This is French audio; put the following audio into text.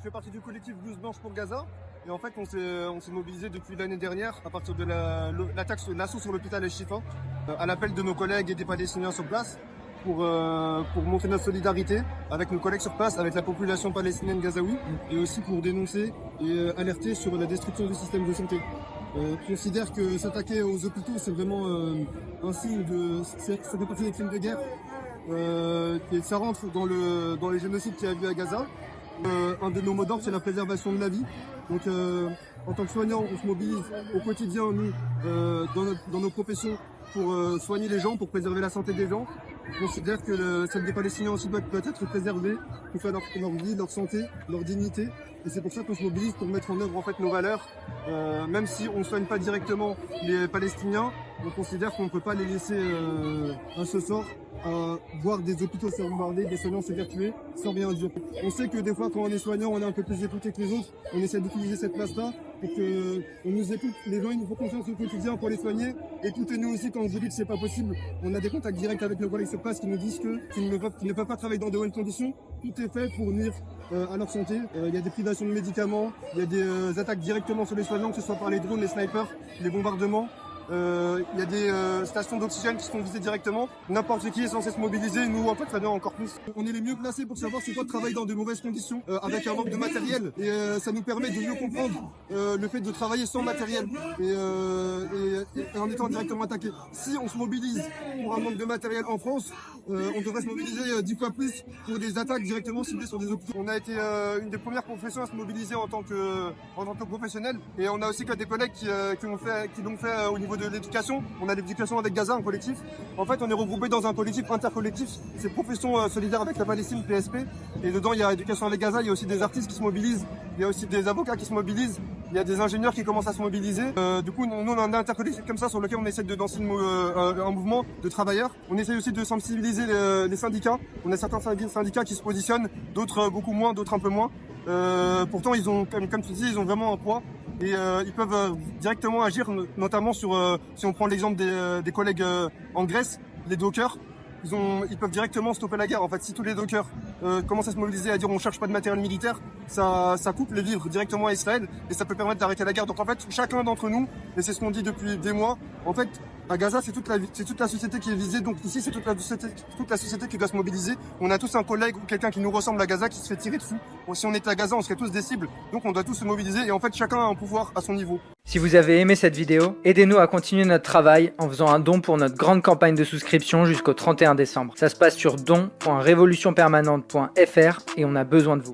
je fais partie du collectif Blouse Blanche pour Gaza. Et en fait, on s'est mobilisé depuis l'année dernière à partir de l'assaut sur l'hôpital Al-Shifa, à l'appel de nos collègues et des Palestiniens sur place, pour montrer notre solidarité avec nos collègues sur place, avec la population palestinienne gazaoui, et aussi pour dénoncer et alerter sur la destruction du système de santé. On considère que s'attaquer aux hôpitaux, c'est vraiment un signe ça fait partie des crimes de guerre. Et ça rentre dans les génocides qu'il y a eu à Gaza. Un de nos mots d'ordre, c'est la préservation de la vie. Donc, en tant que soignants, on se mobilise au quotidien, nous, dans nos professions, pour soigner les gens, pour préserver la santé des gens. On considère que celle des Palestiniens aussi doit être préservée, pour faire leur vie, leur santé, leur dignité. Et c'est pour ça qu'on se mobilise pour mettre en œuvre en fait nos valeurs. Même si on ne soigne pas directement les Palestiniens, on considère qu'on ne peut pas les laisser à ce sort, à voir des hôpitaux se bombarder, des soignants se faire tuer sans rien dire. On sait que des fois quand on est soignant, on est un peu plus écouté que les autres. On essaie d'utiliser cette place-là pour qu'on nous écoute. Les gens ils nous font confiance au quotidien pour les soigner. Écoutez-nous aussi quand on vous dit que c'est pas possible. On a des contacts directs avec nos collègues sur place qui nous disent qu'ils ne peuvent pas travailler dans de bonnes conditions. Tout est fait pour nuire à leur santé. Il y a des privations de médicaments, il y a des attaques directement sur les soignants, que ce soit par les drones, les snipers, les bombardements. Il y a des stations d'oxygène qui se font viser directement. N'importe qui est censé se mobiliser. Nous, en fait, ça vient encore plus. On est les mieux placés pour savoir c'est quoi de travailler dans de mauvaises conditions, avec un manque de matériel. Et ça nous permet de mieux comprendre le fait de travailler sans matériel et en étant directement attaqué. Si on se mobilise pour un manque de matériel en France, on devrait se mobiliser 10 fois plus pour des attaques directement ciblées sur des hôpitaux. On a été une des premières professions à se mobiliser en tant que professionnel. Et on a aussi des collègues qui l'ont fait au niveau de l'éducation. On a l'éducation avec Gaza, un collectif. En fait, on est regroupé dans un collectif intercollectif. C'est Profession solidaire avec la Palestine, PSP. Et dedans, il y a éducation avec Gaza. Il y a aussi des artistes qui se mobilisent. Il y a aussi des avocats qui se mobilisent. Il y a des ingénieurs qui commencent à se mobiliser. Du coup, nous, on a un intercollectif comme ça sur lequel on essaie de lancer un mouvement de travailleurs. On essaie aussi de sensibiliser les syndicats. On a certains syndicats qui se positionnent, d'autres beaucoup moins, d'autres un peu moins. Pourtant, ils ont, comme tu dis, ils ont vraiment un poids. Et ils peuvent directement agir, notamment sur, si on prend l'exemple des collègues en Grèce, les dockers, ils peuvent directement stopper la guerre. En fait, si tous les dockers commencent à se mobiliser, à dire on cherche pas de matériel militaire, ça coupe les vivres directement à Israël et ça peut permettre d'arrêter la guerre. Donc en fait, chacun d'entre nous, et c'est ce qu'on dit depuis des mois, en fait, à Gaza, c'est toute la société qui est visée. Donc ici, c'est toute la société qui doit se mobiliser. On a tous un collègue ou quelqu'un qui nous ressemble à Gaza qui se fait tirer dessus. Bon, si on était à Gaza, on serait tous des cibles. Donc on doit tous se mobiliser et en fait, chacun a un pouvoir à son niveau. Si vous avez aimé cette vidéo, aidez-nous à continuer notre travail en faisant un don pour notre grande campagne de souscription jusqu'au 31 décembre. Ça se passe sur don.révolutionpermanente.fr et on a besoin de vous.